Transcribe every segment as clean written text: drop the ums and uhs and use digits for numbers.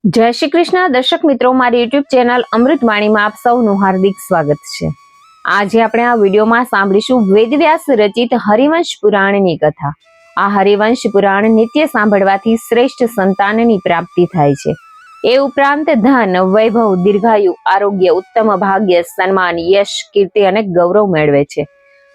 જય શ્રી કૃષ્ણ દર્શક મિત્રો, મારી યુટ્યુબ ચેનલ અમૃતવાણીમાં આપ સૌનું હાર્દિક સ્વાગત છે। આજે આપણે આ વિડીયોમાં સાંભળીશું વેદવ્યાસ રચિત હરિવંશ પુરાણની કથા। આ હરિવંશ પુરાણ નિત્ય સાંભળવાથી શ્રેષ્ઠ સંતાનની પ્રાપ્તિ થાય છે। એ ઉપરાંત ધન, વૈભવ, દીર્ઘાયુ, આરોગ્ય, ઉત્તમ ભાગ્ય, સન્માન, યશ, કીર્તિ અને ગૌરવ મેળવે છે।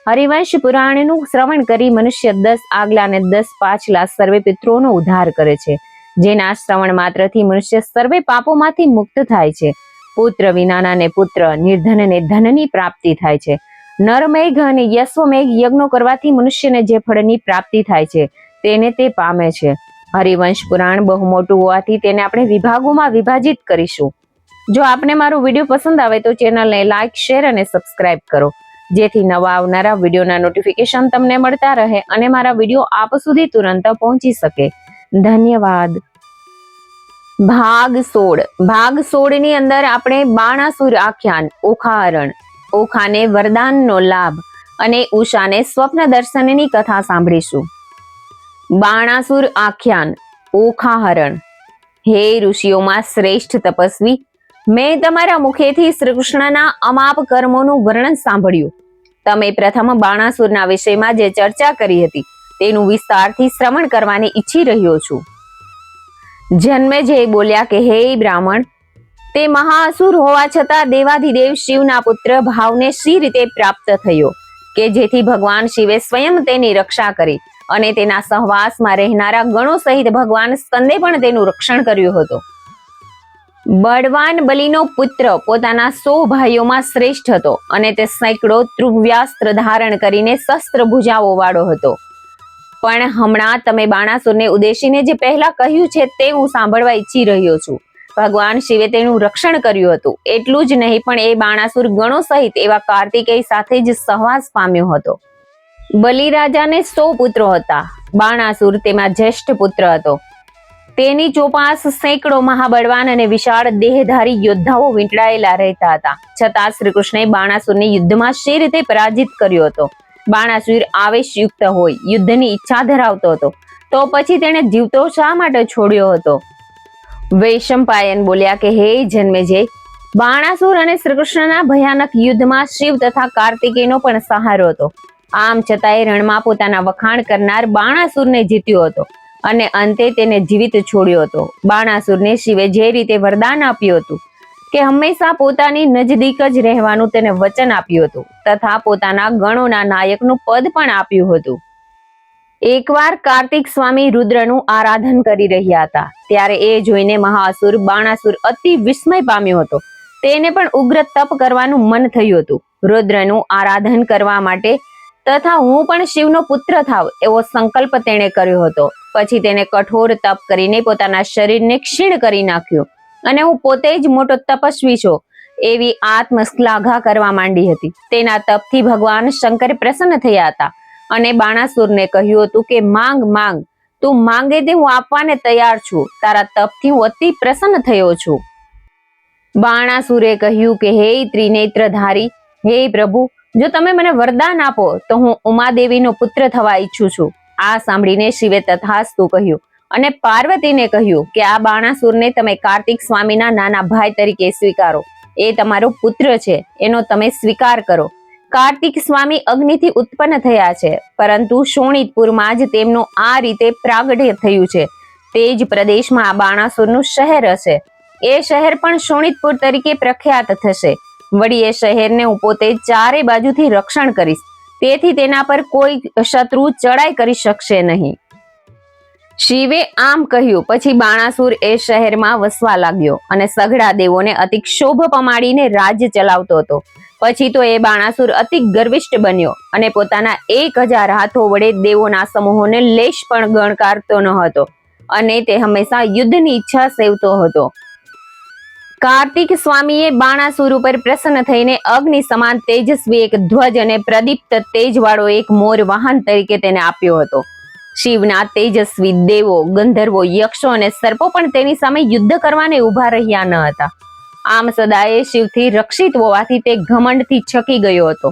હરિવંશ પુરાણનું શ્રવણ કરી મનુષ્ય 10 આગલા અને 10 પાછલા સર્વે પિતૃઓનો ઉદ્ધાર કરે છે, જેના શ્રવણ માત્રથી મનુષ્ય સર્વે પાપોમાંથી મુક્ત થાય છે। પુત્ર વિનાના ને પુત્ર, નિર્ધન ને ધનની પ્રાપ્તિ થાય છે। નરમેઘ અને યશ્વમેઘ યજ્ઞો કરવાથી મનુષ્યને જે ફળની પ્રાપ્તિ થાય છે તેને તે પામે છે। હરિવંશ પુરાણ બહુ મોટું હોવાથી તેને આપણે વિભાગોમાં વિભાજિત કરીશું। જો આપને મારો વિડીયો પસંદ આવે તો ચેનલને લાઈક, શેર અને સબસ્ક્રાઇબ કરો, જેથી નવા આવનારા વિડીયોના નોટિફિકેશન તમને મળતા રહે અને મારા વિડીયો આપ સુધી તુરંત પહોંચી શકે। ધન્યવાદ। ભાગ 16 ની અંદર આપણે બાણાસુર આખ્યાન, ઓખાહરણ, ઓખાને વરદાનનો લાભ અને ઉષાને સ્વપ્ન દર્શનની કથા સાંભળીશું। બાણાસુર આખ્યાન, ઓખાહરણ। હે ઋષિઓમાં શ્રેષ્ઠ તપસ્વી, મેં તમારા મુખેથી શ્રી કૃષ્ણના અમાપ કર્મોનું વર્ણન સાંભળ્યું। તમે પ્રથમ બાણાસુરના વિષયમાં જે ચર્ચા કરી હતી તેનું વિસ્તારથી શ્રવણ કરવાની ઈચ્છી રહ્યો છું। જન્મેજય બોલ્યા કે હે બ્રાહ્મણ, તે મહાઅસુર હોવા છતાં દેવાધિદેવ શિવના પુત્ર ભાવને શી રીતે પ્રાપ્ત થયો કે જેથી ભગવાન શિવે સ્વયં તેની રક્ષા કરી અને તેના સહવાસમાં રહેનારા ગણો સહિત ભગવાન સ્કંદે પણ તેનું રક્ષણ કર્યું હતું। બળવાન બલિનો પુત્ર પોતાના 100 ભાઈઓમાં શ્રેષ્ઠ હતો અને તે સેંકડો ત્રુવ્યાસ્ત્ર ધારણ કરીને શસ્ત્ર ભુજાઓ વાળો હતો। પણ હમણાં તમે બાણાસુરને ઉદ્દેશીને જે પહેલા કહ્યું છે તે હું સાંભળવા ઈચ્છી રહ્યો છું। ભગવાન શિવે તેનું રક્ષણ કર્યું હતું, એટલું જ નહીં પણ એ બાણાસુર ગણો સહિત એવા કાર્તિકેય સાથે જ સહવાસ પામ્યો હતો। બલિરાજાને 100 પુત્રો હતા। બાણાસુર તેમાં જ્યેષ્ઠ પુત્ર હતો। તેની ચોપાસ સેંકડો મહાબળવાન અને વિશાળ દેહધારી યોદ્ધાઓ વીંટળાયેલા રહેતા હતા, છતાં શ્રી કૃષ્ણે બાણાસુરને યુદ્ધમાં શી રીતે પરાજિત કર્યો હતો? બાણાસુર આવેશયુક્ત હોય, યુદ્ધની ઈચ્છા ધરાવતો હતો, તો પછી તેણે જીવતો શા માટે છોડ્યો હતો? વૈશંપાયન બોલ્યા કે હે જન્મેજય, બાણાસુર અને શ્રી કૃષ્ણના ભયાનક યુદ્ધમાં શિવ તથા કાર્તિકેયનો પણ સહારો હતો। આમ છતાંય રણમાં પોતાના વખાણ કરનાર બાણાસુરને જીત્યો હતો અને અંતે તેને જીવિત છોડ્યો હતો। બાણાસુરને શિવે જે રીતે વરદાન આપ્યું હતું કે હંમેશા પોતાની નજદીક જ રહેવાનું તેને વચન આપ્યું હતું તથા પોતાના ગણોના નાયકનું પદ પણ આપ્યું હતું। એકવાર કાર્તિક સ્વામી રુદ્રનું આરાધન કરી રહ્યા હતા, ત્યારે એ જોઈને મહાઅસુર બાણાસુર અતિ વિસ્મય પામ્યો હતો। તેને પણ ઉગ્ર તપ કરવાનું મન થયું હતું। રુદ્રનું આરાધન કરવા માટે તથા હું પણ શિવનો પુત્ર થાવ એવો સંકલ્પ તેણે કર્યો હતો। પછી તેને કઠોર તપ કરીને પોતાના શરીરને ક્ષીણ કરી નાખ્યું અને હું પોતે જ મોટો તપસ્વી છું એવી આત્મશ્લાઘા કરવા માંડી હતી। તેના તપથી ભગવાન શંકર પ્રસન્ન થયા હતા અને બાણાસુરને કહ્યું હતું કે માંગ માંગ, તું માંગે તે હું આપવાને તૈયાર છું। તારા તપથી હું અતિ પ્રસન્ન થયો છું। બાણાસુરે કહ્યું કે હે ત્રિનેત્રધારી, હે પ્રભુ, જો તમે મને વરદાન આપો તો હું ઉમાદેવીનો પુત્ર થવા ઈચ્છું છું। આ સાંભળીને શિવે તથાસ્તુ કહ્યું અને પાર્વતીને કહ્યું કે આ બાણાસુરને તમે કાર્તિક સ્વામીના નાના ભાઈ તરીકે સ્વીકારો। એ તમારો પુત્ર છે, એનો તમે સ્વીકાર કરો। કાર્તિક સ્વામી અગ્નિથી ઉત્પન્ન થયા છે, પરંતુ શોણિતપુરમાં જ તેમનું આ રીતે પ્રાગટ્ય થયું છે। તે જ પ્રદેશમાં આ બાણાસુરનું શહેર હશે। એ શહેર પણ શોણિતપુર તરીકે પ્રખ્યાત થશે। વળી એ શહેરને હું પોતે ચારે બાજુથી રક્ષણ કરીશ, તેથી તેના પર કોઈ શત્રુ ચડાઈ કરી શકશે નહીં। શિવે આમ કહ્યું પછી બાણાસુર એ શહેરમાં વસવા લાગ્યો અને સઘળા દેવોને અતિ ક્ષોભ પમાડીને રાજ્ય ચલાવતો હતો। પછી તો એ બાણાસુર અતિ ગર્વિષ્ઠ બન્યો અને પોતાના 1000 હાથો વડે દેવોના સમૂહોને લેશ પણ ગણકારતો ન હતો અને તે હંમેશા યુદ્ધની ઈચ્છા સેવતો હતો। કાર્તિક સ્વામીએ બાણાસુર ઉપર પ્રસન્ન થઈને અગ્નિ સમાન તેજસ્વી એક ધ્વજ અને પ્રદીપ્ત તેજવાળો એક મોર વાહન તરીકે તેને આપ્યો હતો। શિવના તેજસ્વી દેવો, ગંધર્વો, યક્ષો અને સર્પો પણ તેની સામે યુદ્ધ કરવાને ઉભા રહ્યા ન હતા। આમ સદાયે શિવથી રક્ષિત હોવાથી તે ઘમંડથી છકી ગયો હતો।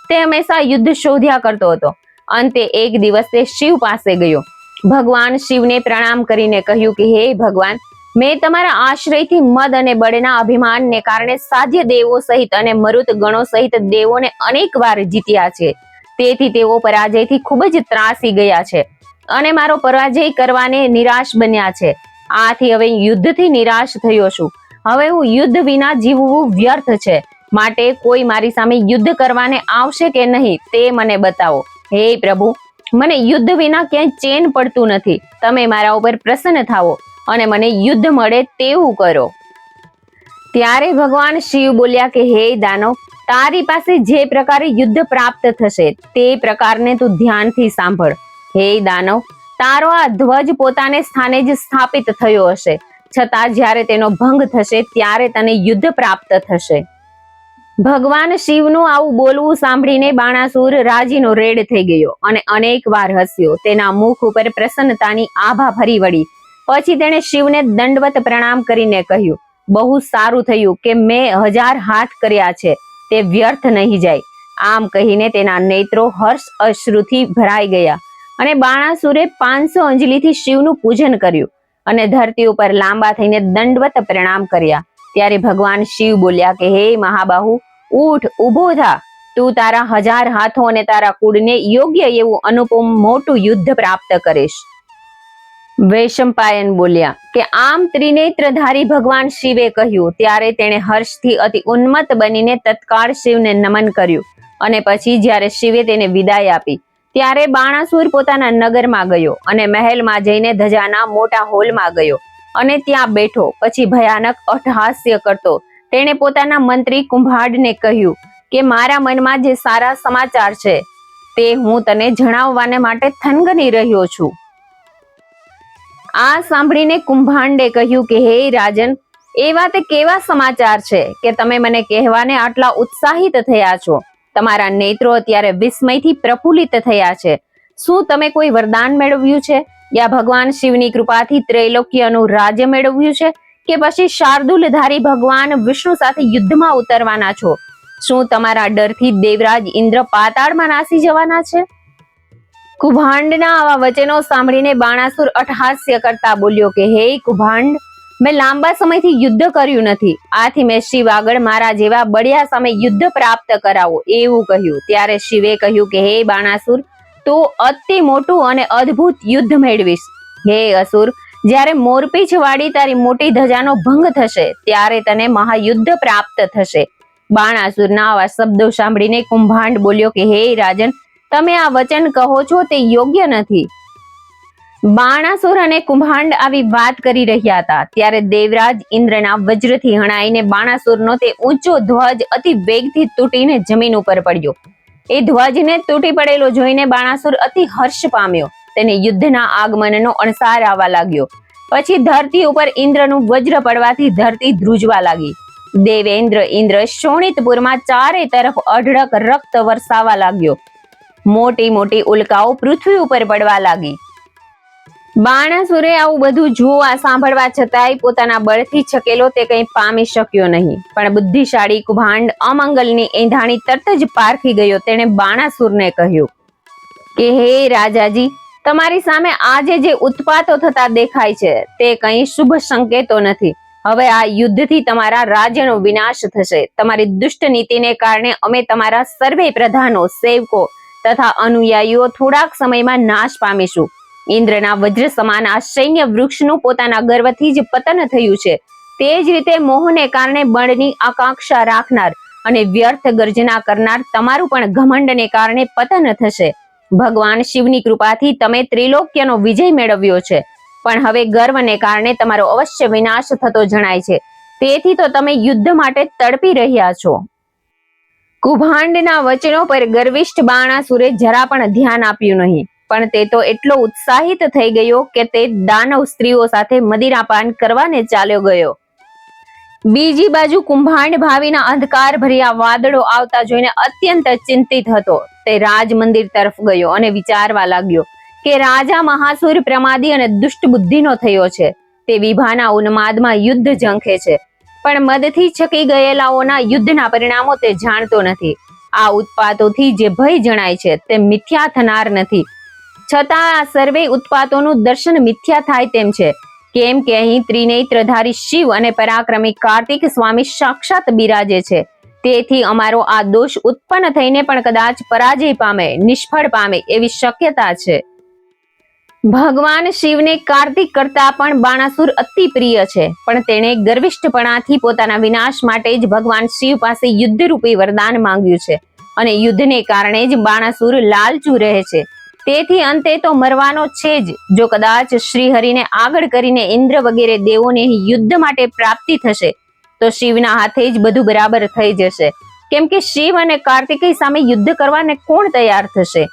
તે હંમેશા યુદ્ધ શોધ્યા કરતો હતો। અંતે એક દિવસ તે શિવ પાસે ગયો। ભગવાન શિવને પ્રણામ કરીને કહ્યું કે હે ભગવાન, મેં તમારા આશ્રયથી મદ અને બળના અભિમાનને કારણે સાધ્ય દેવો સહિત અને મરુત ગણો સહિત દેવોને અનેક વાર જીત્યા છે. તેથી તેઓ પરાજયથી ખૂબ જ ત્રાસી ગયા છે અને મારો પરાજય કરવાને નિરાશ બન્યા છે. આથી હવે યુદ્ધથી નિરાશ થયો છું. હવે હું યુદ્ધ વિના જીવવું વ્યર્થ છે. માટે કોઈ મારી સામે યુદ્ધ કરવાને આવશે કે નહીં તે મને બતાવો. હે પ્રભુ, મને યુદ્ધ વિના ક્યાંય ચેન પડતું નથી. તમે મારા ઉપર પ્રસન્ન થાઓ અને મને યુદ્ધ મળે તેવું કરો. ત્યારે ભગવાન શિવ બોલ્યા કે હે દાનવ, તારી પાસે જે પ્રકારે યુદ્ધ પ્રાપ્ત થશે તે પ્રકારને તું ધ્યાનથી સાંભળ. હે દાનવ, તારો આ ધ્વજ પોતાને સ્થાને જ સ્થાપિત થયો હશે, છતાં જ્યારે તેનો ભંગ થશે ત્યારે તને યુદ્ધ પ્રાપ્ત થશે. ભગવાન શિવનું આવું બોલવું સાંભળીને બાણાસુર રાજીનો રેડ થઈ ગયો અને અનેક વાર હસ્યો. તેના મુખ ઉપર પ્રસન્નતાની આભા ફરી વળી. પછી તેણે શિવને દંડવત પ્રણામ કરીને કહ્યું, બહુ સારું થયું કે મેં 1000 હાથ કર્યા છે, તે વ્યર્થ નહીં જાય. આમ કહીને તેના નેત્રો હર્ષ અશ્રુથી ભરાઈ ગયા અને બાણાસુરે 500 અંજલિથી શિવનું પૂજન કર્યું અને ધરતી ઉપર લાંબા થઈને દંડવત પ્રણામ કર્યા. ત્યારે ભગવાન શિવ બોલ્યા કે હે મહાબાહુ, ઉઠ, ઊભો થા. તું તારા 1000 હાથો અને તારા કુળને યોગ્ય એવું અનુપમ મોટું યુદ્ધ પ્રાપ્ત કરીશ. વૈશંપાયન બોલ્યા કે આમ ત્રિનેત્રધારી ભગવાન શિવે કહ્યું. ત્યારે તેણે હર્ષથી અતિ ઉન્મત્ત બનીને તત્કાળ શિવને નમન કર્યું અને પછી જ્યારે શિવે તેને વિદાય આપી ત્યારે બાણાસુર પોતાના નગરમાં ગયો અને મહેલમાં જઈને ધજાના મોટા હોલમાં ગયો અને ત્યાં બેઠો. પછી ભયાનક અટ્ટહાસ્ય કરતો તેણે પોતાના મંત્રી કુંભાંડને કહ્યું કે મારા મનમાં જે સારા સમાચાર છે તે હું તને જણાવવાને માટે થનગની રહ્યો છું. આ સાંભળીને કુંભાંડે કહ્યું કે હે રાજન, એવા તે કેવા સમાચાર છે કે તમે મને કહેવાને આટલા ઉત્સાહિત થયા છો? તમારા નેત્રો અત્યારે વિસ્મયથી પ્રફુલ્લિત થયા છે. શું તમે કોઈ વરદાન મેળવ્યું છે, યા ભગવાન શિવની કૃપાથી ત્રૈલોક્યનું રાજ્ય મેળવ્યું છે, કે પછી શાર્દુલધારી ભગવાન વિષ્ણુ સાથે યુદ્ધમાં ઉતરવાના છો? શું તમારા ડરથી દેવરાજ ઇન્દ્ર પાતાળમાં નાસી જવાના છે? કુંભાંડના આવા વચનો સાંભળીને બાણાસુર અટ્ટહાસ્ય કરતા બોલ્યો કે હે કુંભાંડ, મેં લાંબા સમયથી યુદ્ધ કર્યું નથી. આથી મેં શિવ આગળ મારા જેવા બળિયા સામે યુદ્ધ પ્રાપ્ત કરાવો એવું કહ્યું. ત્યારે શિવે કહ્યું કે હે બાણાસુર, તું અતિ મોટું અને અદ્ભુત યુદ્ધ મેળવીશ. હે અસુર, જ્યારે મોરપીંછ વાળી તારી મોટી ધજાનો ભંગ થશે ત્યારે તને મહાયુદ્ધ પ્રાપ્ત થશે. બાણાસુરના આવા શબ્દો સાંભળીને કુંભાંડ બોલ્યો કે હે રાજન, તમે આ વચન કહો છો તે યોગ્ય નથી. બાણાસુર અને કુંભાંડ આવી વાત કરી રહ્યા હતા ત્યારે દેવરાજ ઇન્દ્રના વજ્રથી હણાઈને બાણાસુરનો તે ઊંચો ધ્વજ અતિ વેગથી તૂટીને જમીન ઉપર પડ્યો. એ ધ્વજને તૂટી પડેલો જોઈને બાણાસુર અતિ હર્ષ પામ્યો. તેને યુદ્ધના આગમનનો અણસાર આવવા લાગ્યો. પછી ધરતી ઉપર ઇન્દ્રનું વજ્ર પડવાથી ધરતી ધ્રુજવા લાગી. દેવેન્દ્ર ઇન્દ્ર શોણિતપુરમાં ચારે તરફ અઢળક રક્ત વરસાવા લાગ્યો. મોટી મોટી ઉલ્કાઓ પૃથ્વી ઉપર પડવા લાગી. બાણાસુરે આવું બધું જોવા સાંભળવા છતાંય પોતાના બળથી છકેલો તે કંઈ પામી શક્યો નહીં. પણ બુદ્ધિશાળી કુંભાંડ અમંગલની એંધાણી તરત જ પારખી ગયો. તેણે બાણાસુરને કહ્યું કે હે રાજાજી, તમારી સામે આજે જે ઉત્પાતો થતા દેખાય છે તે કંઈ શુભ સંકેતો નથી. હવે આ યુદ્ધથી તમારા રાજ્યનો વિનાશ થશે. તમારી દુષ્ટ નીતિને કારણે અમે તમારા સર્વે પ્રધાનો, સેવકો તથા અનુયાયીઓ થોડાક સમયમાં નાશ પામીશું. ઇન્દ્રના વજ્ર સમાન આ સૈન્ય વૃક્ષનું પોતાના ગર્વથી જ પતન થયું છે. તે જ રીતે મોહને કારણે બળની આકાંક્ષા રાખનાર અને વ્યર્થ ગર્જના કરનાર તમારું પણ ઘમંડને કારણે પતન થશે. ભગવાન શિવની કૃપાથી તમે ત્રિલોક્યનો વિજય મેળવ્યો છે, પણ હવે ગર્વને કારણે તમારો અવશ્ય વિનાશ થતો જણાય છે. તેથી તો તમે યુદ્ધ માટે તડપી રહ્યા છો. કુંભાંડના વચનો પર ગર્વિષ્ઠ બાણાસુરે જરા પણ ધ્યાન આપ્યું નહીં. પણ તે તો એટલો ઉત્સાહિત થઈ ગયો કે તે દાનવ સ્ત્રીઓ સાથે મદિરાપાન કરવાને ચાલ્યો ગયો. બીજી બાજુ કુંભાંડ ભાવિના અંધકાર ભર્યા વાદળો આવતા જોઈને અત્યંત ચિંતિત હતો. તે રાજ મંદિર તરફ ગયો અને વિચારવા લાગ્યો કે રાજા મહાસુર પ્રમાદી અને દુષ્ટ બુદ્ધિનો થયો છે. તે વિભાના ઉન્માદમાં યુદ્ધ ઝંખે છે, પણ મદથી છકી ગયેલાઓના યુદ્ધના પરિણામો તે જાણતો નથી. આ ઉત્પાતોથી જે ભય જણાય છે તે મિથ્યા થનાર નથી. છતાં આ સર્વે ઉત્પાતોનું દર્શન મિથ્યા થાય તેમ છે. કેમ કે અહીં ત્રિનેત્રધારી શિવ અને પરાક્રમી કાર્તિક સ્વામી સાક્ષાત બિરાજે છે. તેથી અમારો આ દોષ ઉત્પન્ન થઈને પણ કદાચ પરાજય પામે, નિષ્ફળ પામે એવી શક્યતા છે. ભગવાન શિવને કાર્તિક કરતા પણ બાણાસુર અતિ પ્રિય છે, પણ તેણે ગર્વિષ્ઠપણાથી પોતાના વિનાશ માટે જ ભગવાન શિવ પાસે યુદ્ધરૂપી વરદાન માંગ્યું છે અને યુદ્ધને કારણે જ બાણાસુર લાલચુ રહે છે. તેથી અંતે તો મરવાનો છે જ. જો કદાચ શ્રીહરિને આગળ કરીને ઇન્દ્ર વગેરે દેવોને યુદ્ધ માટે પ્રાપ્તિ થશે તો શિવના હાથે જ બધું બરાબર થઈ જશે. કેમ કે શિવ અને કાર્તિકેય સામે યુદ્ધ કરવાને કોણ તૈયાર થશે?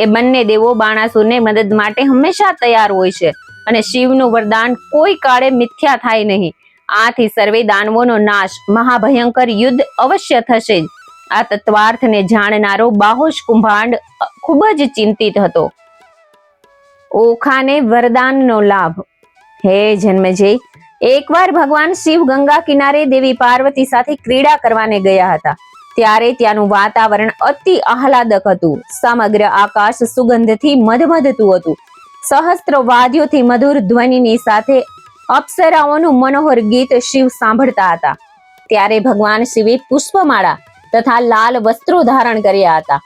એ બંને દેવો બાણાસુરને મદદ માટે હંમેશા તૈયાર હોય છે અને શિવનું વરદાન કોઈ કાળે મિથ્યા થાય નહીં. આથી સર્વે દાનવોનો નાશ, મહાભયંકર યુદ્ધ અવશ્ય થશે જ. આ તત્વાર્થને જાણનારો બાહોશ કુંભાંડ ખૂબ જ ચિંતિત હતો. ઓખાને વરદાનનો લાભ. હે જન્મેજય, એકવાર ભગવાન શિવ ગંગા કિનારે દેવી પાર્વતી સાથે ક્રીડા કરવાને ગયા હતા. ત્યારે ત્યાંનું વાતાવરણ અતિ આહલાદક હતું. સમગ્ર આકાશ સુગંધથી મધમધતું હતું. સહસ્ત્ર વાદ્યોથી મધુર ધ્વનિની સાથે અપ્સરાઓનું મનોહર ગીત શિવ સાંભળતા હતા. ત્યારે ભગવાન શિવે પુષ્પમાળા તથા લાલ વસ્ત્રો ધારણ કર્યા હતા.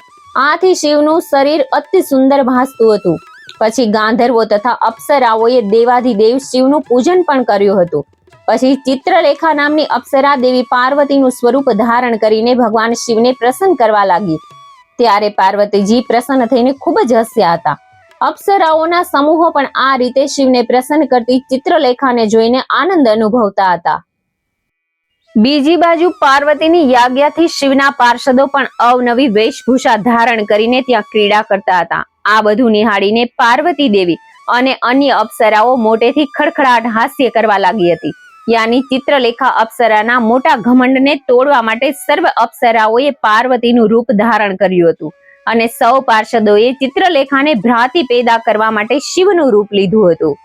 આથી શિવનું શરીર અતિ સુંદર ભાસતું હતું. પછી ગાંધર્વો તથા અપ્સરાઓએ દેવાધિદેવ શિવનું પૂજન પણ કર્યું હતું. પછી ચિત્રલેખા નામની અપ્સરા દેવી પાર્વતીનું સ્વરૂપ ધારણ કરીને ભગવાન શિવને પ્રસન્ન કરવા લાગી. ત્યારે પાર્વતીજી પ્રસન્ન થઈને ખૂબ જ હસ્યા હતા. અપ્સરાઓના સમૂહો પણ આ રીતે શિવને પ્રસન્ન કરતી ચિત્રલેખાને જોઈને આનંદ અનુભવતા હતા. બીજી બાજુ પાર્વતીની યાજ્ઞાથી શિવના પાર્ષદો પણ અવનવી વેશભૂષા ધારણ કરીને ત્યાં ક્રીડા કરતા હતા. આ બધું નિહાળીને પાર્વતી દેવી અને અન્ય અપ્સરાઓ મોટેથી ખડખડાટ હાસ્ય કરવા લાગી હતી. યાની ચિત્રલેખા અપ્સરાના મોટા ઘમંડને તોડવા માટે સર્વ અપ્સરાઓએ પાર્વતીનું રૂપ ધારણ કર્યું હતું અને સૌ પાર્ષદોએ ચિત્રલેખાને ભ્રાતિ પેદા કરવા માટે શિવનું રૂપ લીધું હતું.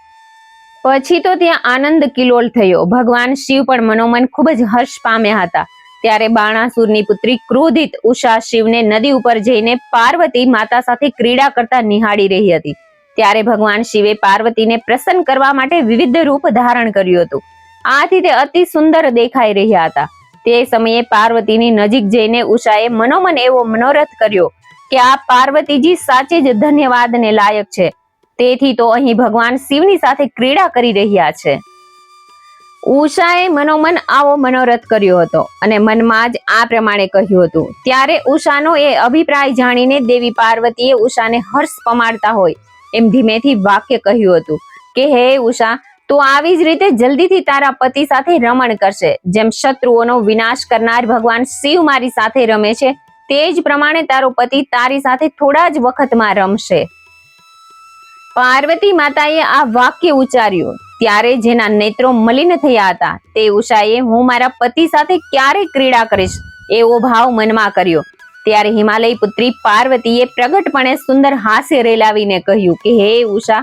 પછી તો ત્યાં આનંદ કિલોલ થયો. ભગવાન શિવ પણ મનોમન ખૂબ જ હર્ષ પામ્યા હતા. ત્યારે બાણાસુરની પુત્રી ક્રોધિત ઉષા શિવને નદી ઉપર જઈને પાર્વતી માતા સાથે ક્રીડા કરતા નિહાળી રહી હતી. ત્યારે ભગવાન શિવે પાર્વતીને પ્રસન્ન કરવા માટે વિવિધ રૂપ ધારણ કર્યું હતું. આથી તે અતિ સુંદર દેખાઈ રહ્યા હતા. તે સમયે પાર્વતીની નજીક જઈને ઉષાએ મનોમન એવો મનોરથ કર્યો કે આ પાર્વતીજી સાચે જ ધન્યવાદને લાયક છે. તેથી તો અહીં ભગવાન શિવની સાથે ક્રીડા કરી રહ્યા છે. ઉષાએ મનોમન આવો મનોરથ કર્યો હતો અને મનમાં જ આ પ્રમાણે કહ્યું હતું. ત્યારે ઉષાનો એ અભિપ્રાય જાણીને દેવી પાર્વતીએ ઉષાને હર્ષ પમાડતા હોય એમ ધીમેથી વાક્ય કહ્યું હતું કે હે ઉષા, તું આવી જ રીતે જલ્દીથી તારા પતિ સાથે રમણ કરશે. જેમ શત્રુઓનો વિનાશ કરનાર ભગવાન શિવ મારી સાથે રમે છે તે જ પ્રમાણે તારો પતિ તારી સાથે થોડા જ વખતમાં રમશે. પાર્વતી માતાએ આ વાક્ય ઉચ્ચાર્યું ત્યારે જેના નેત્રો મલિન થયા હતા તે ઉષાએ હું મારા પતિ સાથે ક્યારે ક્રીડા કરીશ એવો ભાવ મનમાં કર્યો. ત્યારે હિમાલય પુત્રી પાર્વતીએ પ્રગટપણે સુંદર હાસ્ય રેલાવીને કહ્યું કે હે ઉષા,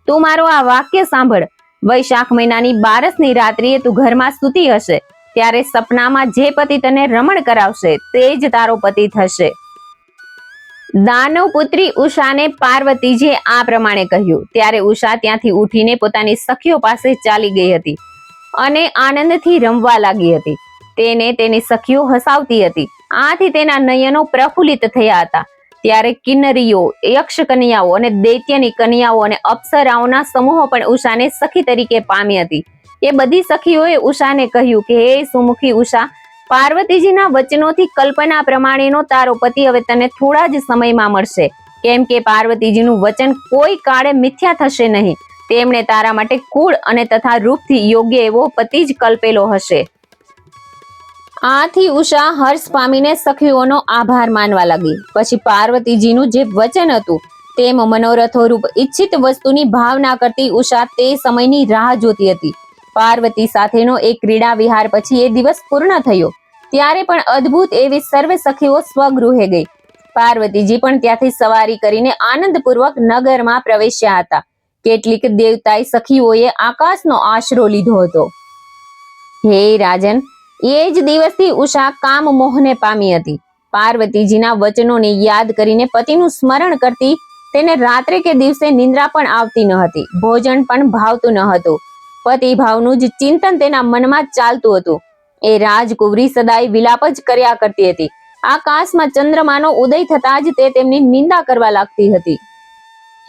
તું મારો આ વાક્ય સાંભળ. વૈશાખ મહિનાની 12ની રાત્રિએ તું ઘરમાં સૂતી હશે ત્યારે સપનામાં જે પતિ તને રમણ કરાવશે તે જ તારો પતિ થશે. દાનવ પુત્રી ઉષાને પાર્વતીજીએ આ પ્રમાણે કહ્યું. ત્યારે ઉષા ત્યાંથી ઉઠીને પોતાની સખીઓ પાસે ચાલી ગઈ હતી અને આનંદથી રમવા લાગી હતી. તેને તેની સખીઓ હસાવતી હતી. આથી તેના નયનો પ્રફુલ્લિત થયા હતા. ત્યારે કિન્નરીઓ, યક્ષ કન્યાઓ અને દૈત્યની કન્યાઓ અને અપ્સરાઓના સમૂહો પણ ઉષાને સખી તરીકે પામી હતી. એ બધી સખીઓએ ઉષાને કહ્યું કે હે સુમુખી ઉષા, પાર્વતીજીના વચનોથી કલ્પના પ્રમાણેનો તારો પતિ હવે તને થોડા જ સમયમાં મળશે. કેમ કે પાર્વતીજીનું વચન કોઈ કાળે મિથ્યા થશે નહીં. તેમણે તારા માટે કુળ અને તથા રૂપથી યોગ્ય એવો પતિ જ કલ્પેલો હશે. આથી ઉષા હર્ષ પામીને સખીઓનો આભાર માનવા લાગી. પછી પાર્વતીજીનું જે વચન હતું તેમ મનોરથો રૂપ ઈચ્છિત વસ્તુની ભાવના કરતી ઉષા તે સમયની રાહ જોતી હતી. પાર્વતી સાથેનો એક ક્રીડા વિહાર પછી એ દિવસ પૂર્ણ થયો. ત્યારે પણ અદ્ભુત એવી સર્વે સખીઓ સ્વગૃહે ગઈ. પાર્વતીજી પણ ત્યાંથી સવારી કરીને આનંદપૂર્વક નગરમાં પ્રવેશ્યા હતા. કેટલીક દેવતાઈ સખીઓએ આકાશનો આશરો લીધો હતો. હે રાજન, એ જ દિવસથી ઉષા કામ મોહને પામી હતી. પાર્વતીજીના વચનોને યાદ કરીને પતિનું સ્મરણ કરતી તેને રાત્રે કે દિવસે નિંદ્રા પણ આવતી ન હતી. ભોજન પણ ભાવતું ન હતું. પતિ ભાવનું જ ચિંતન તેના મનમાં ચાલતું હતું. એ રાજકુંવરી સદાય વિલાપ જ કર્યા કરતી હતી. આકાશમાં ચંદ્રમાનો ઉદય થતા જ તે તેમની નિંદા કરવા લાગતી હતી.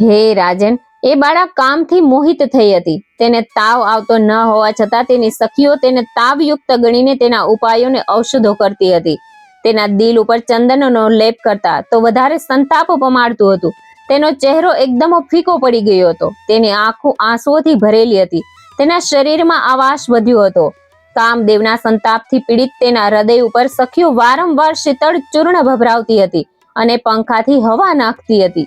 હે રાજન, એ બાળા કામથી મોહિત થઈ હતી. તેને તાવ આવતો ન હોવા છતાં તેની સખીઓ તેને તાવયુક્ત ગણીને તેના ઉપાયોને ઔષધો કરતી હતી. તેના દિલ ઉપર ચંદનનો લેપ કરતા તો વધારે સંતાપ પમાડતું હતું. તેનો ચહેરો એકદમ ફીકો પડી ગયો હતો. તેની આંખો આંસુઓથી ભરેલી હતી. તેના શરીરમાં આવાસ વધ્યો હતો. કામદેવના સંતાપથી પીડિત તેના હૃદય ઉપર સખીઓ વારંવાર શીતળ ચૂર્ણ ભભરાવતી હતી અને પંખાથી હવા નાખતી હતી.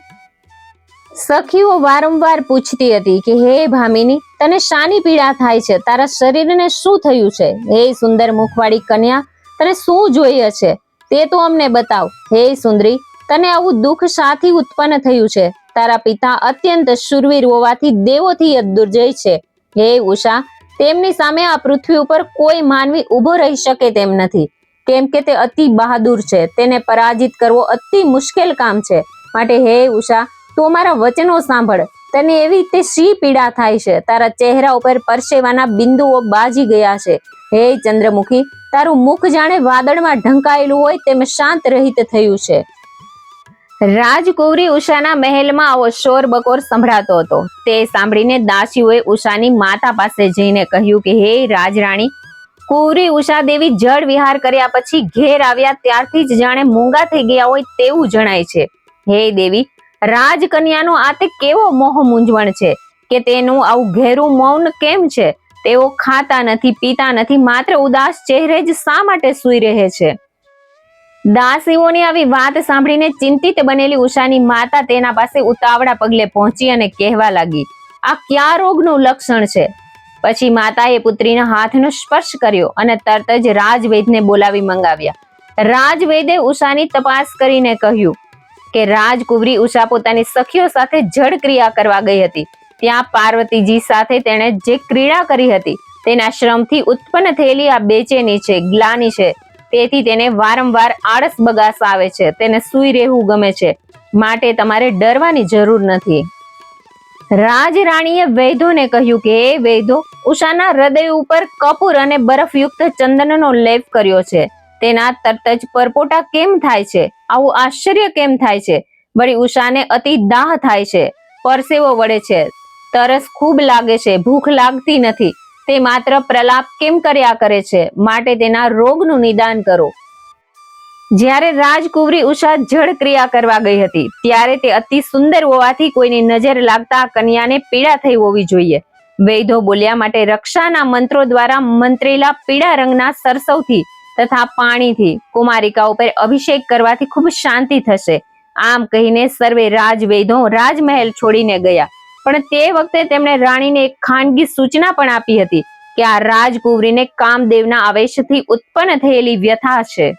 સખીઓ વારંવાર પૂછતી હતી કે હે ભામિની, તને શાની પીડા થાય છે? તારા શરીરને શું થયું છે? હે સુંદર મુખવાળી કન્યા, તને શું જોઈએ છે તે તો અમને બતાવ. હે સુંદરી, તને આવું દુઃખ શાથી ઉત્પન્ન થયું છે? તારા પિતા અત્યંત શૂરવીર હોવાથી દેવોથી દુર્જય છે. હે ઉષા, તેમની સામે આ પૃથ્વી ઉપર કોઈ માનવી ઉભો રહી શકે તેમ નથી, કેમ કે તે અતિ બહાદુર છે. તેને પરાજિત કરવો અતિ મુશ્કેલ કામ છે. માટે હે ઉષા, તું અમારા વચનો સાંભળ. તને એવી તે શી પીડા થાય છે? તારા ચહેરા ઉપર પરસેવાના બિંદુઓ બાજી ગયા છે. હે ચંદ્રમુખી, તારું મુખ જાણે વાદળમાં ઢંકાયેલું હોય તેમ શાંત રહિત થયું છે. રાજકુંવરી ઉષાના મહેલમાં આવો શોર બકોર સંભળાતો હતો. તે સાંભળીને દાસીઓએ ઉષાની માતા પાસે જઈને કહ્યું કે હે રાજરાણી, કુંવરી ઉષા દેવી જળ વિહાર કર્યા પછી ઘેર આવ્યા ત્યારથી જ જાણે મૂંગા થઈ ગયા હોય તેવું જણાય છે. હે દેવી, રાજકન્યાનો આ તે કેવો મોહ મૂંઝવણ છે કે તેનું આવું ઘેરું મૌન કેમ છે? તેઓ ખાતા નથી, પીતા નથી, માત્ર ઉદાસ ચહેરે જ શા માટે સૂઈ રહે છે? દાસીઓની આવી વાત સાંભળીને ચિંતિત બનેલી ઉષાની માતા તેના પાસે ઉતાવળા પગલે પહોંચી અને કહેવા લાગી, આ ક્યાં રોગનું લક્ષણ છે? પછી માતાએ પુત્રીના હાથનો સ્પર્શ કર્યો અને તરત જ રાજવૈદને બોલાવી મંગાવ્યા. રાજવૈદે ઉષાની તપાસ કરીને કહ્યું કે રાજકુંવરી ઉષા પોતાની સખીઓ સાથે જળ ક્રિયા કરવા ગઈ હતી. ત્યાં પાર્વતીજી સાથે તેણે જે ક્રીડા કરી હતી તેના શ્રમથી ઉત્પન્ન થયેલી આ બેચેની છે, ગ્લાની છે. તેથી તેને વારંવાર આળસ બગાસ આવે છે. તેને સૂઈ રહેવું ગમે છે. માટે તમારે ડરવાની જરૂર નથી. રાજરાણીએ વૈદોને કહ્યું કે હે વૈદો, ઉષાના હૃદય ઉપર કપૂર અને બરફયુક્ત ચંદનનો લેપ કર્યો છે. તેના તરત જ પરપોટા કેમ થાય છે? આવું આશ્ચર્ય કેમ થાય છે? વળી ઉષાને અતિ દાહ થાય છે, પરસેવો વળે છે, તરસ ખૂબ લાગે છે, ભૂખ લાગતી નથી. તે માત્ર પ્રલાપ કેમ કર્યા કરે છે? માટે તેના રોગનું નિદાન કરો. જ્યારે રાજકુંવરી ઉષા જળ ક્રિયા કરવા ગઈ હતી ત્યારે તે અતિ સુંદર હોવાથી કોઈની નજર લાગતા કન્યાને પીડા થઈ હોવી જોઈએ. વૈદો બોલ્યા, માટે રક્ષાના મંત્રો દ્વારા મંત્રેલા પીળા રંગના સરસવથી તથા પાણીથી કુમારિકા ઉપર અભિષેક કરવાથી ખૂબ શાંતિ થશે. આમ કહીને સર્વે રાજવૈદો રાજમહેલ છોડીને ગયા. પણ તે વખતે તેમણે રાણીને એક ખાનગી સૂચના પણ આપી હતી કે આ રાજકુંવરીને કામદેવના આવેશથી ઉત્પન્ન થયેલી વ્યથા છે.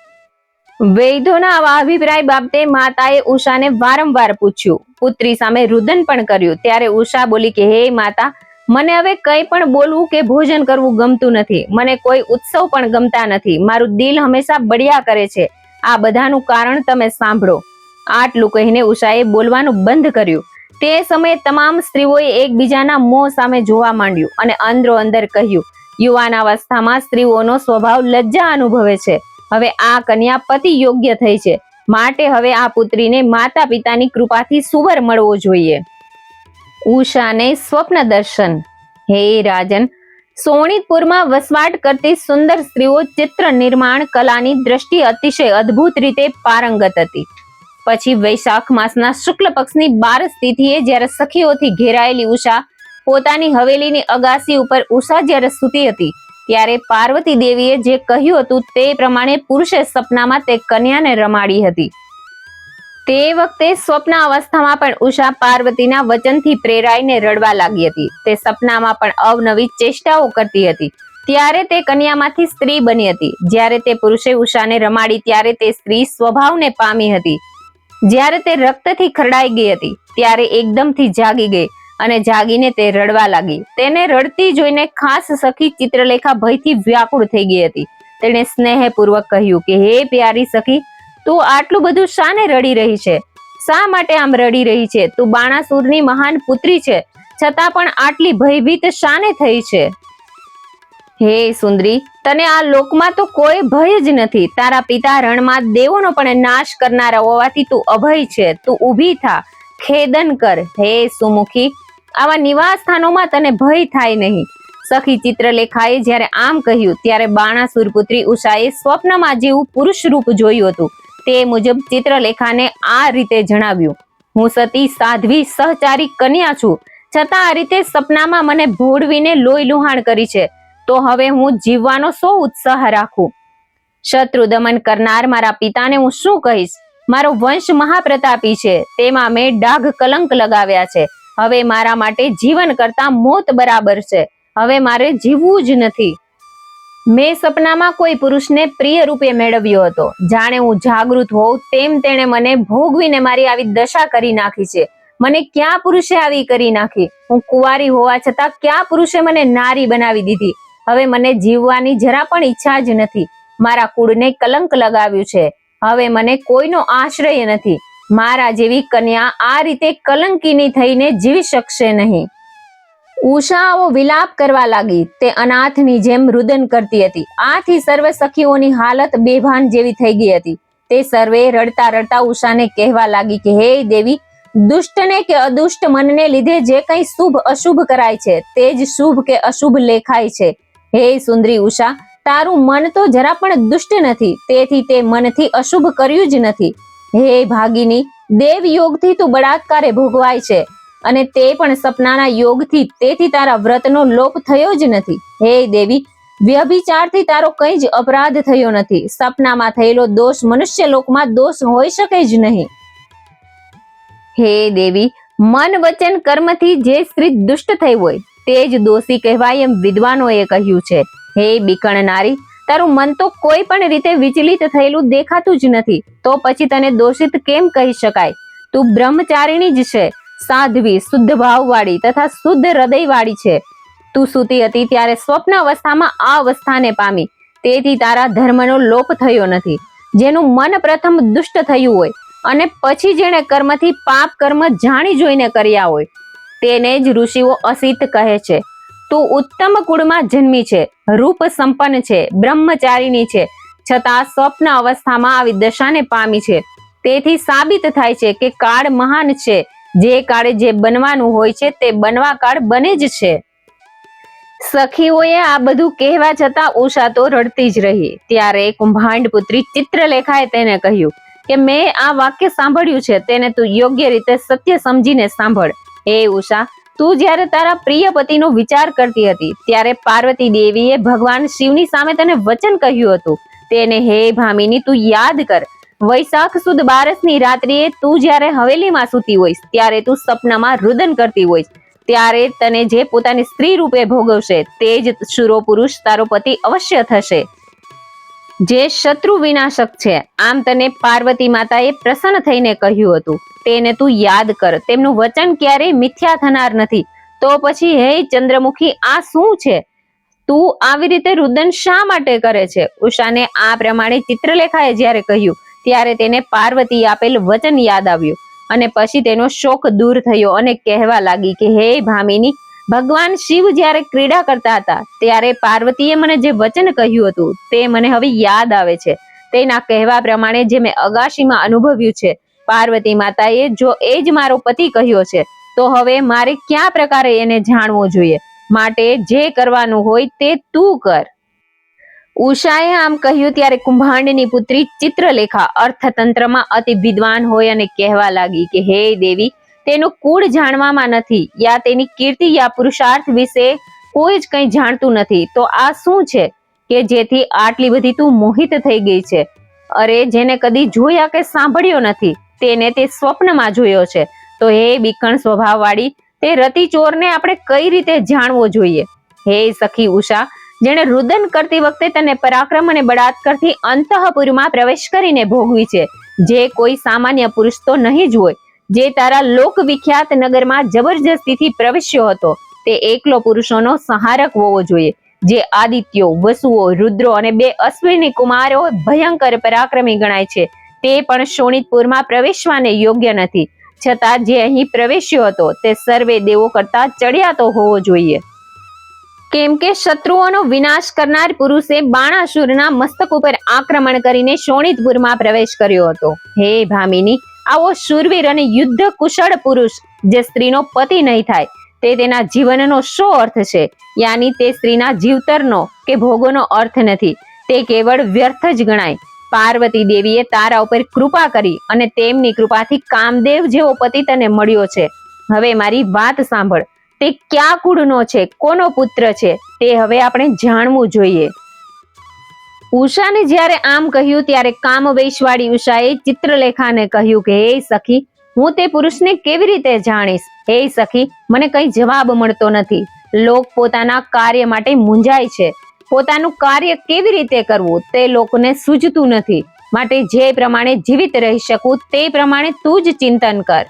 વૈદોના આવા અભિપ્રાય બાબતે માતાએ ઉષાને વારંવાર પૂછ્યું. પુત્રી સામે રુદન પણ કર્યું. ત્યારે ઉષા બોલી કે હે માતા, મને હવે કંઈ પણ બોલવું કે ભોજન કરવું ગમતું નથી. મને કોઈ ઉત્સવ પણ ગમતા નથી. મારું દિલ હંમેશા બળ્યા કરે છે. આ બધાનું કારણ તમે સાંભળો. આટલું કહીને ઉષાએ બોલવાનું બંધ કર્યું. તે સમયે તમામ સ્ત્રીઓએ એકબીજાના મોં સામે જોવા માંડ્યું અને અંદરો અંદર કહ્યું, યુવાન અવસ્થામાં સ્ત્રીઓનો સ્વભાવ લજ્જા અનુભવે છે. હવે આ કન્યા પતિ યોગ્ય થઈ છે. માટે હવે આ પુત્રીને માતા પિતાની કૃપાથી સુવર મળવો જોઈએ. ઉષાને સ્વપ્ન દર્શન. હે રાજન, સોણીતપુરમાં વસવાટ કરતી સુંદર સ્ત્રીઓ ચિત્ર નિર્માણ કલાની દ્રષ્ટિએ અતિશય અદ્ભુત રીતે પારંગત હતી. પછી વૈશાખ માસના શુક્લ પક્ષની 12 તિથિએ જ્યારે સખીઓથી ઘેરાયેલી ઉષા પોતાની હવેલીની અગાસી ઉપર ઉષા જ્યારે સૂતી હતી ત્યારે પાર્વતી દેવીએ જે કહ્યું હતું તે પ્રમાણે પુરુષે સપનામાં તે કન્યાને રમાડી હતી. તે વખતે સ્વપ્ન અવસ્થામાં પણ ઉષા પાર્વતીના વચનથી પ્રેરાઈને રડવા લાગી હતી. તે સપનામાં પણ અવનવી ચેષ્ટાઓ કરતી હતી. ત્યારે તે કન્યામાંથી સ્ત્રી બની હતી. જ્યારે તે પુરુષે ઉષાને રમાડી ત્યારે તે સ્ત્રી સ્વભાવને પામી હતી. જ્યારે તે રક્તથી ખરડાઈ ગઈ હતી ત્યારે એકદમથી જાગી ગઈ અને જાગીને તે રડવા લાગી. તેને રડતી જોઈને ખાસ સખી ચિત્રલેખા ભયથી વ્યાકુળ થઈ ગઈ હતી. તેણે સ્નેહપૂર્વક કહ્યું કે હે પ્યારી સખી, તું આટલું બધું શાને રડી રહી છે? શા માટે આમ રડી રહી છે? તું બાણાસુરની મહાન પુત્રી છે, છતાં પણ આટલી ભયભીત શાને થઈ છે? હે સુંદરી, તને આ લોકમાં તો કોઈ ભય જ નથી. તારા પિતા રણમાં દેવોનો પણ નાશ કરનારા હોવાથી તું અભય છે. તું ઊભી થા, ખેદન કર. હે સુમુખી, આવા નિવાસ સ્થાનોમાં તને ભય થાય નહીં. સખી ચિત્રલેખાએ જ્યારે આમ કહ્યું ત્યારે બાણાસુર પુત્રી ઉષાએ સ્વપ્નમાં જેવું પુરુષ રૂપ જોયું હતું તે મુજબ ચિત્રલેખાને આ રીતે જણાવ્યું. હું સતી સાધ્વી સહચારી કન્યા છું, છતાં આ રીતે સપનામાં મને ભોળવીને લોહી લુહાણ કરી છે, તો હવે હું જીવવાનો સો ઉત્સાહ રાખું. શત્રુ દમન કરનાર મારા પિતાને હું શું કહીશ? મારો વંશ મહાપ્રતાપી છે, તેમાં મેં ડાઘ કલંક લગાવ્યા છે. હવે મારા માટે જીવન કરતા મોત બરાબર છે. હવે મારે જીવવું જ નથી. મેં સપનામાં કોઈ પુરુષને પ્રિય રૂપે મેળવ્યો હતો. જાણે હું જાગૃત હોઉં તેમ તેણે મને ભોગવીને મારી આવી દશા કરી નાખી છે. મને ક્યાં પુરુષે આવી કરી નાખી? હું કુંવારી હોવા છતાં ક્યાં પુરુષે મને નારી બનાવી દીધી? હવે મને જીવવાની જરા પણ ઈચ્છા જ નથી. મારા કુળને કલંક લગાવ્યું છે. હવે મને કોઈનો આશ્રય નથી. મારા જેવી કન્યા આ રીતે કલંકીની થઈને જીવી શકશે નહીં. ઉષાઓ વિલાપ કરવા લાગી. તે અનાથની જેમ રુદન કરતી હતી. આથી સર્વ સખીઓની હાલત બેભાન જેવી થઈ ગઈ હતી. તે સર્વે રડતા રડતા ઉષાને કહેવા લાગી કે હે દેવી, દુષ્ટને કે અદુષ્ટ મનને લીધે જે કંઈ શુભ અશુભ કરાય છે તે જ શુભ કે અશુભ લેખાય છે. હે સુંદરી ઉષા, તારું મન તો જરા પણ દુષ્ટ નથી, તેથી તે મનથી અશુભ કર્યું જ નથી. હે ભાગીની, દેવ યોગથી તું બળાત્કારે ભોગવાય છે, અને તે પણ સપનાના યોગથી. તેથી તારા વ્રતનો લોપ થયો જ નથી. હે દેવી, વ્યભિચારથી તારો કંઈ જ અપરાધ થયો નથી. સપનામાં થયેલો દોષ મનુષ્ય લોકમાં દોષ હોઈ શકે જ નહીં. હે દેવી, મન વચન કર્મથી જે સ્ત્રી દુષ્ટ થઈ હોય તે જ દોષી કહેવાય એમ વિદ્વાનોએ કહ્યું છે. હે બીકણ નારી, તારું મન તો કોઈ પણ રીતે વિચલિત થયેલું દેખાતું જ નથી, તો પછી તને દોષિત કેમ કહી શકાય? તું બ્રહ્મચારિણી જ છે, સાધ્વી, શુદ્ધ ભાવવાળી તથા શુદ્ધ હૃદયવાળી છે. તું સૂતી હતી ત્યારે સ્વપ્ન અવસ્થામાં આ અવસ્થાને પામી, તેથી તારા ધર્મનો લોપ થયો નથી. જેનું મન પ્રથમ દુષ્ટ થયું હોય અને પછી જેણે કર્મથી પાપ કર્મ જાણી જોઈને કર્યા હોય તેને જ ઋષિઓ અસિત કહે છે. તું ઉત્તમ કુળમાં જન્મી છે, રૂપ સંપન્ન છે, બ્રહ્મચારિણી છે, છતાં સ્વપ્ન અવસ્થામાં આવી દશાને પામી છે. તેથી સાબિત થાય છે કે કાળ મહાન છે. જે કાળે જે બનવાનું હોય છે તે બનવા કાળ બને જ છે. સખીઓએ આ બધું કહેવા છતાં ઉષા તો રડતી જ રહી. ત્યારે કુંભાંડ પુત્રી ચિત્રલેખાએ તેને કહ્યું કે મેં આ વાક્ય સાંભળ્યું છે, તેને તું યોગ્ય રીતે સત્ય સમજીને સાંભળ. હે ઉષા, તું જ્યારે તારા પ્રિય પતિનો વિચાર કરતી હતી ત્યારે પાર્વતી દેવીએ ભગવાન શિવની સામે તને વચન કહ્યું હતું. તેને હે ભામિની તું યાદ કર. વૈશાખ સુદ બારસની રાત્રિએ તું જ્યારે હવેલીમાં સૂતી હોઈશ ત્યારે તું સપનામાં રુદન કરતી હોઈશ, ત્યારે તને જે પોતાની સ્ત્રી રૂપે ભોગવશે તે જ શુરો પુરુષ તારો પતિ અવશ્ય થશે, જે શત્રુ વિનાશક છે. આમ તને પાર્વતી માતાએ પ્રસન્ન થઈને કહ્યું હતું. તેને તું યાદ કર. તેમનું વચન ક્યારેય મિથ્યા થનાર નથી. તો પછી હે ચંદ્રમુખી, આ શું છે? તું આવી રીતે રુદન શા માટે કરે છે? ઉષાને આ પ્રમાણે ચિત્રલેખાએ જ્યારે કહ્યું ત્યારે તેને પાર્વતી આપેલ વચન યાદ આવ્યું અને પછી તેનો શોક દૂર થયો અને કહેવા લાગી કે હે ભામિની, ભગવાન શિવ જ્યારે ક્રીડા કરતા હતા ત્યારે પાર્વતીએ મને જે વચન કહ્યું હતું તે મને હવે યાદ આવે છે. તેના કહેવા પ્રમાણે જે મેં અગાશીમાં અનુભવ્યું છે, પાર્વતી માતાએ જો એ જ મારો પતિ કહ્યો છે તો હવે મારે કયા પ્રકારે એને જાણવો જોઈએ? માટે જે કરવાનું હોય તે તું કર. ઉષાએ આમ કહ્યું ત્યારે કુંભાંડની પુત્રી ચિત્રલેખા અર્થતંત્રમાં અતિ વિદ્વાન હોય અને કહેવા લાગી કે હે દેવી, તેનું કુળ જાણવામાં નથી, યા તેની કીર્તિ યા પુરુષાર્થ વિશે કોઈ જ કંઈ જાણતું નથી. તો આ શું છે કે જેથી આટલી બધી તું મોહિત થઈ ગઈ છે? અરે, જેને કદી જોયા કે સાંભળ્યો નથી તેને તે સ્વપ્નમાં જોયો છે. તો હે બીકણ સ્વભાવવાળી, તે રતિ ચોરને આપણે કઈ રીતે જાણવો જોઈએ? હે સખી ઉષા, જેણે રુદન કરતી વખતે તને પરાક્રમ અને બળાત્કારથી અંતઃપુરમાં પ્રવેશ કરીને ભોગવી છે, જે કોઈ સામાન્ય પુરુષ તો નહીં જ હોય. જે તારા લોક વિખ્યાત નગરમાં જબરજસ્તીથી પ્રવેશ્યો હતો તે એકલો પુરુષોનો સંહારક હોવો જોઈએ. જે આદિત્યો, વસુઓ, રુદ્રો અને 2 અશ્વિની કુમારો ભયંકર પરાક્રમી ગણાય છે, તે પણ શોણિતપુરમાં પ્રવેશવાને યોગ્ય નથી. છતાં જે અહીં પ્રવેશ્યો હતો તે સર્વે દેવો કરતા ચડિયાતો હોવો જોઈએ. કેમ કે શત્રુઓનો વિનાશ કરનાર પુરુષે બાણાસુરના મસ્તક ઉપર આક્રમણ કરીને શોણિતપુરમાં પ્રવેશ કર્યો હતો. હે ભામિની, આવો શૂરવીર અને યુદ્ધ કુશળ પુરુષ જે સ્ત્રીનો પતિ નહીં થાય તે તેના જીવનનો શો અર્થ છે? યાની તે સ્ત્રીના જીવતરનો કે ભોગોનો અર્થ નથી, તે કેવળ વ્યર્થ જ ગણાય. પાર્વતી દેવીએ તારા ઉપર કૃપા કરી અને તેમની કૃપાથી કામદેવ જેવો પતિ તને મળ્યો છે. હવે મારી વાત સાંભળ. તે ક્યાં કુળનો છે, કોનો પુત્ર છે, તે હવે આપણે જાણવું જોઈએ. ઉષાને જ્યારે આમ કહ્યું ત્યારે કામવેશવાળી ઉષાએ ચિત્રલેખાને કહ્યું કે હે સખી, હું તે પુરુષને કેવી રીતે જાણીશ? હે સખી, મને કઈ જવાબ મળતો નથી. લોક પોતાના કાર્ય માટે મૂંઝાય છે. પોતાનું કાર્ય કેવી રીતે કરવું તે લોકોને સૂઝતું નથી. માટે જે પ્રમાણે જીવિત રહી શકું તે પ્રમાણે તું જ ચિંતન કર.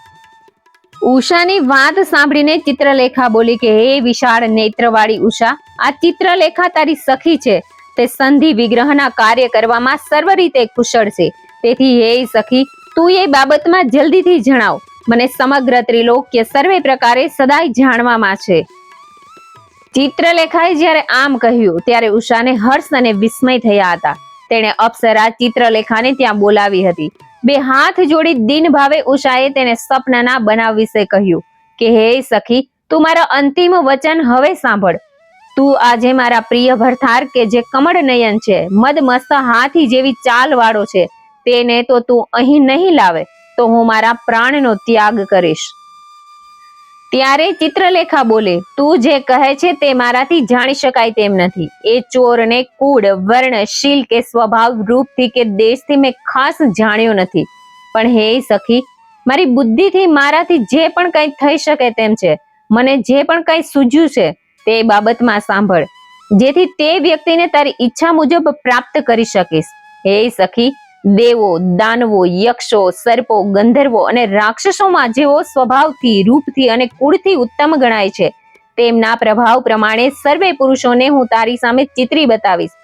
ઉષાની વાત સાંભળીને ચિત્રલેખા બોલી કે હે વિશાળ નેત્રવાળી ઉષા, આ ચિત્રલેખા તારી સખી છે. તે સંધિ વિગ્રહના કાર્ય કરવામાં સર્વ રીતે કુશળ છે. તેથી હે સખી, તું એ બાબતમાં જલ્દીથી જણાવ. મને સમગ્ર ત્રિલોક્ય સર્વે પ્રકારે સદાય જાણવામાં છે. ચિત્રલેખાએ જ્યારે આમ કહ્યું ત્યારે ઉષાને હર્ષ અને વિસ્મય થયા હતા. તેણે અપ્સરા ચિત્રલેખાને ત્યાં બોલાવી હતી. બે હાથ જોડી દીન ભાવે ઉષાએ તેને સપનાના બનાવ વિશે કહ્યું કે હે સખી, તું મારા અંતિમ વચન હવે સાંભળ. તું આજે મારા પ્રિય ભરથાર કે જે કમળ નયન છે, મદમસ્ત હાથી જેવી ચાલ વાળો છે, તેને તો તું અહીં નહીં લાવે તો હું મારા પ્રાણનો ત્યાગ કરીશ. ત્યારે ચિત્રલેખા બોલે, તું જે કહે છે તે મારાથી જાણી શકાય તેમ નથી. એ ચોરને કુળ, વર્ણ, શીલ કે સ્વભાવ, રૂપથી કે દેશથી મેં ખાસ જાણ્યો નથી. પણ હે સખી, મારી બુદ્ધિથી મારાથી જે પણ કંઈ થઈ શકે તેમ છે. મને જે પણ કંઈ સૂઝ્યું છે તે બાબતમાં સાંભળ, જેથી તે વ્યક્તિને તારી ઈચ્છા મુજબ પ્રાપ્ત કરી શકીશ. હે સખી, દેવો, દાનવો, યક્ષો, સર્પો, ગંધર્વો અને રાક્ષસોમાં જેવો સ્વભાવથી, રૂપથી અને કુળથી ઉત્તમ ગણાય છે, તેમના પ્રભાવ પ્રમાણે સર્વે પુરુષોને હું તારી સામે ચિત્રી બતાવીશ.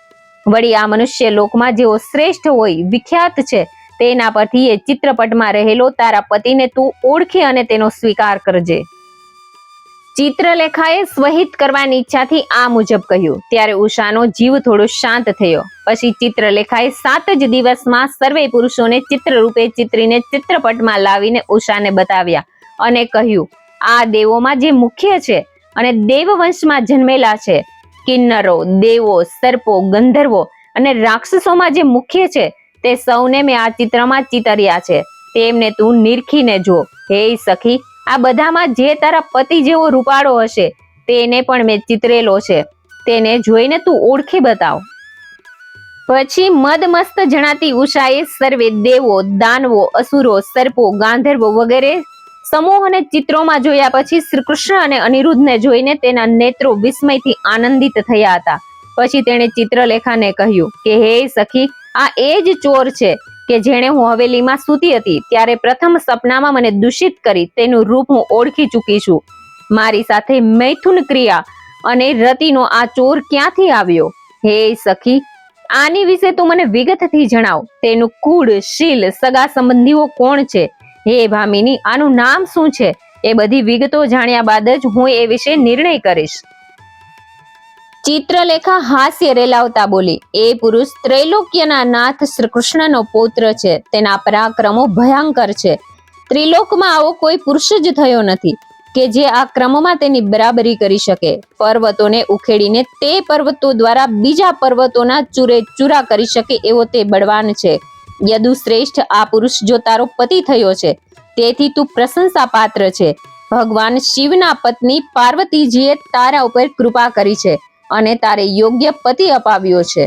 વળી આ મનુષ્ય લોકમાં જેવો શ્રેષ્ઠ હોય, વિખ્યાત છે, તેના પરથી એ ચિત્રપટમાં રહેલો તારા પતિને તું ઓળખી અને તેનો સ્વીકાર કરજે. ચિત્રલેખાએ સ્વહિત કરવાની ઈચ્છાથી આ મુજબ કહ્યું. ત્યારે ઉષાનો જીવ થોડો શાંત થયો. પછી ચિત્રલેખાએ 7 જ દિવસમાં સર્વે પુરુષોને ચિત્ર રૂપે ચિત્રીને ચિત્રપટમાં લાવીને ઉષાને બતાવ્યા અને કહ્યું, આ દેવોમાં જે મુખ્ય છે અને દેવવંશમાં જન્મેલા છે, કિન્નરો, દેવો, સર્પો, ગંધર્વો અને રાક્ષસોમાં જે મુખ્ય છે, તે સૌને મેં આ ચિત્રમાં ચિતર્યા છે. તેમને તું નિરખીને જો. હે સખી, આ બધામાં જે તારા પતિ જેવો રૂપાળો હશે તેને પણ મેં ચિતરેલો છે. તેને જોઈને તું ઓળખી બતાવ. પછી મદમસ્ત જણાતી ઉષાએ સર્વે દેવો, દાનવો, અસુરો, સર્પો, ગાંધર્વો વગેરે સમૂહને ચિત્રોમાં જોયા પછી શ્રી કૃષ્ણ અને અનિરુદ્ધને જોઈને તેના નેત્રો વિસ્મયથી આનંદિત થયા હતા. પછી તેણે ચિત્રલેખાને કહ્યું કે હે સખી, આ એ જ ચોર છે કે જેણે હું હવેલીમાં સૂતી હતી ત્યારે પ્રથમ સપનામાં મને દૂષિત કરી. તેનું રૂપ હું ઓળખી ચૂકી છું. મારી સાથે મૈથુન ક્રિયા અને રતિનો આ ચોર ક્યાંથી આવ્યો? હે સખી, આની વિશે તું મને વિગતથી જણાવ. તેનું કુળ, શીલ, સગા સંબંધીઓ કોણ છે? હે ભામિની, આનું નામ શું છે? એ બધી વિગતો જાણ્યા બાદ જ હું એ વિશે નિર્ણય કરીશ. ચિત્રલેખા હાસ્ય રેલાવતા બોલી, એ પુરુષ ત્રૈલોક્યના નાથ શ્રી કૃષ્ણનો પૌત્ર છે. તેના પરાક્રમો ભયંકર છે. ત્રિલોકમાં આવો કોઈ પુરુષ જ થયો નથી કે જે આ ક્રમમાં તેની બરાબરી કરી શકે. પર્વતોને ઉખેડીને તે પર્વતો દ્વારા બીજા પર્વતોના ચૂરે ચૂરા કરી શકે એવો તે બળવાન છે. યદુ શ્રેષ્ઠ, આ પુરુષ જો તારો પતિ થયો છે તેથી તું પ્રશંસા પાત્ર છે. ભગવાન શિવના પત્ની પાર્વતીજીએ તારા ઉપર કૃપા કરી છે અને તારે યોગ્ય પતિ અપાવ્યો છે.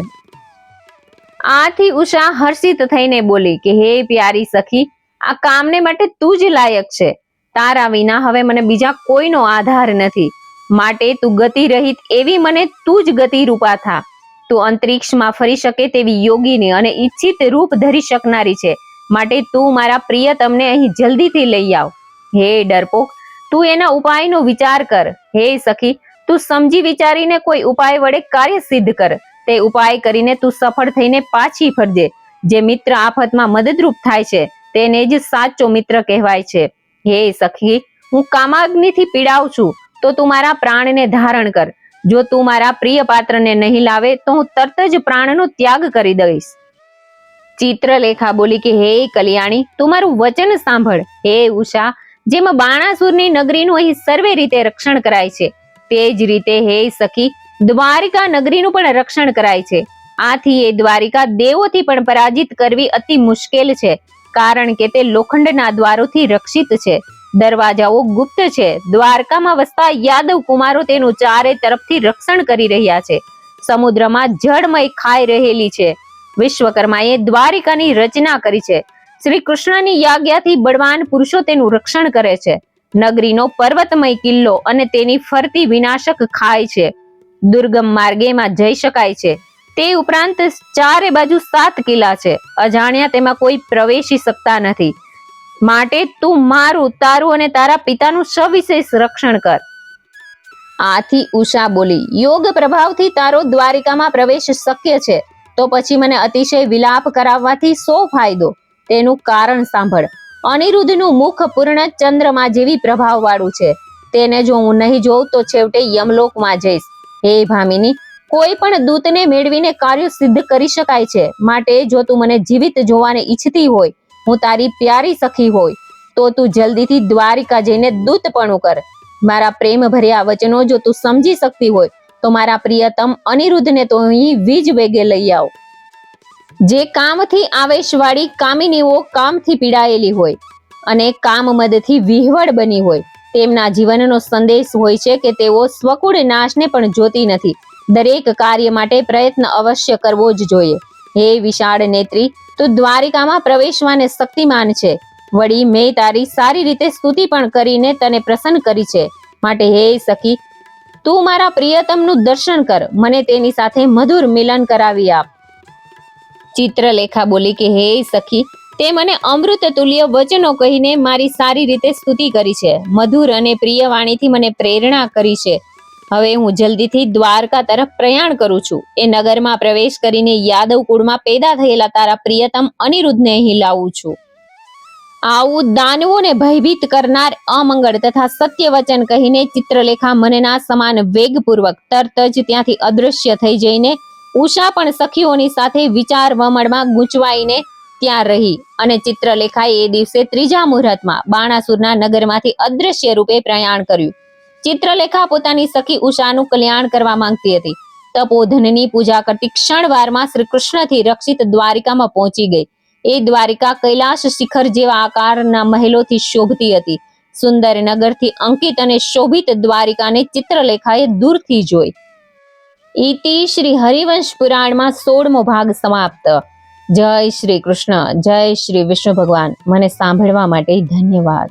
આથી ઉષા હર્ષિત થઈને બોલી કે હે પ્યારી સખી, આ કામને માટે તું જ લાયક છે. તારા વિના હવે મને બીજા કોઈનો આધાર નથી. માટે તું ગતિ રહિત એવી મને તું જ ગતિ રૂપા થા. તું અંતરિક્ષમાં ફરી શકે તેવી યોગીની અને ઈચ્છિત રૂપ ધરી શકનારી છે. માટે તું મારા પ્રિયતમને અહીં જલ્દીથી લઈ આવ. હે ડરપોક, તું એના ઉપાયનો વિચાર કર. હે સખી, તું સમજી વિચારીને કોઈ ઉપાય વડે કાર્ય સિદ્ધ કર. તે ઉપાય કરીને તું સફળ થઈને પાછી ફરજે. જે મિત્ર આફતમાં મદદરૂપ થાય છે તેને જ સાચો મિત્ર કહેવાય છે. હે સખી, હું કામાગ્નિથી પીડાઉં છું તો તું મારા પ્રાણને ધારણ કર. જો તું મારા પ્રિય પાત્રને નહીં લાવે તો હું તરત જ પ્રાણનો ત્યાગ કરી દઈશ. ચિત્રલેખા બોલી કે હે કલ્યાણી, તું મારું વચન સાંભળ. હે ઉષા, જેમ બાણાસુરની નગરીનું અહીં સર્વે રીતે રક્ષણ કરાય છે, તે જ રીતે હે સખી, દ્વારિકા નગરીનું પણ રક્ષણ કરાય છે. આથી એ દ્વારિકા દેવોથી પણ પરાજિત કરવી અતિ મુશ્કેલ છે, કારણ કે તે લોખંડના દ્વારોથી રક્ષિત છે. દરવાજાઓ ગુપ્ત છે. દ્વારકામાં વસતા યાદવ કુમારો તેનું ચારે તરફથી રક્ષણ કરી રહ્યા છે. સમુદ્રમાં જળમય ખાઈ રહેલી છે. વિશ્વકર્માએ દ્વારિકાની રચના કરી છે. શ્રી કૃષ્ણની આજ્ઞાથી બળવાન પુરુષો તેનું રક્ષણ કરે છે. નગરીનો પર્વતમય કિલ્લો અને તેની ફરતી વિનાશક ખાય છે. દુર્ગમ માર્ગેમાં જઈ શકાય છે. તે ઉપરાંત ચારે બાજુ 7 કિલ્લા છે. અજાણ્યા તેમાં કોઈ પ્રવેશી શકતા નથી. માટે તું મારું, તારું અને તારા પિતાનું સવિશેષ રક્ષણ કર. આથી ઉષા બોલી, યોગ પ્રભાવથી તારો દ્વારિકામાં પ્રવેશ શક્ય છે, તો પછી મને અતિશય વિલાપ કરાવવાથી શો ફાયદો? તેનું કારણ સાંભળ. અનિરુદ્ધનું મુખ પૂર્ણ ચંદ્રમા જેવી પ્રભાવ વાળું છે. તેને જો હું નહીં જોઉં તો છેવટે યમલોકમાં જઈશ. હે ભામિની, કોઈ પણ દૂતને મેળવીને કાર્ય સિદ્ધ કરી શકાય છે. માટે જો તું મને જીવિત જોવાને ઈચ્છતી હોય, હું તારી પ્યારી સખી હોય, તો તું જલ્દીથી દ્વારિકા જઈને દૂતપણું કર. મારા પ્રેમ ભર્યા વચનો જો તું સમજી શકતી હોય તો મારા પ્રિયતમ અનિરુદ્ધને તો અહીં વીજ વેગે લઈ આવ. જે કામથી આવેશવાળી કામિનીઓ કામથી પીડાયેલી હોય અને કામમદથી વિહવળ બની હોય, તેમના જીવનનો સંદેશ હોય છે કે તેઓ સ્વકુળ નાશને પણ જોતી નથી. દરેક કાર્ય માટે પ્રયત્ન અવશ્ય કરવો જ જોઈએ. હે વિશાળ નેત્રી, તું દ્વારિકામાં પ્રવેશવાને શક્તિમાન છે. વળી મેં તારી સારી રીતે સ્તુતિ પણ કરીને તને પ્રસન્ન કરી છે. માટે હે સખી, તું મારા પ્રિયતમનું દર્શન કર. મને તેની સાથે મધુર મિલન કરાવી આપ. ચિત્રલેખા બોલી કે હે સખી, તે મને અમૃત તુલ્ય વચનો કહીને મારી સારી રીતે સ્તુતિ કરી છે. મધુર અને પ્રિય વાણીથી મને પ્રેરણા કરી છે. હવે હું જલ્દીથી દ્વારકા તરફ પ્રયાણ કરું છું. એ નગરમાં પ્રવેશ કરીને યાદવ કુળમાં પેદા થયેલા તારા પ્રિયતમ અનિરુદ્ધને અહીં લાવું છું. આવું દાનવોને ભયભીત કરનાર અમંગળ તથા સત્ય વચન કહીને ચિત્રલેખા મનના સમાન વેગપૂર્વક તરત જ ત્યાંથી અદૃશ્ય થઈ જઈને ઉષા પણ સખીઓની સાથે વિચાર વમળમાં ગૂંચવાઈને ત્યાં રહી. અને ચિત્રલેખાએ એ દિવસે 3જા મુહૂર્તમાં બાણાસુરના નગરમાંથી અદૃશ્ય રૂપે પ્રયાણ કર્યું. ચિત્રલેખા પોતાની સખી ઉષાનું કલ્યાણ કરવા માંગતી હતી. તપોધનની પૂજા કરતી ક્ષણવારમાં શ્રી કૃષ્ણથી રક્ષિત દ્વારિકામાં પહોંચી ગઈ. એ દ્વારિકા કૈલાશ શિખર જેવા આકારના મહેલોથી શોભતી હતી. સુંદર નગરથી અંકિત અને શોભિત દ્વારિકાને ચિત્રલેખાએ દૂરથી જોઈ. ઇતિ શ્રી હરિવંશ પુરાણમાં 16મો ભાગ સમાપ્ત. જય શ્રી કૃષ્ણ. જય શ્રી વિષ્ણુ ભગવાન. મને સાંભળવા માટે ધન્યવાદ.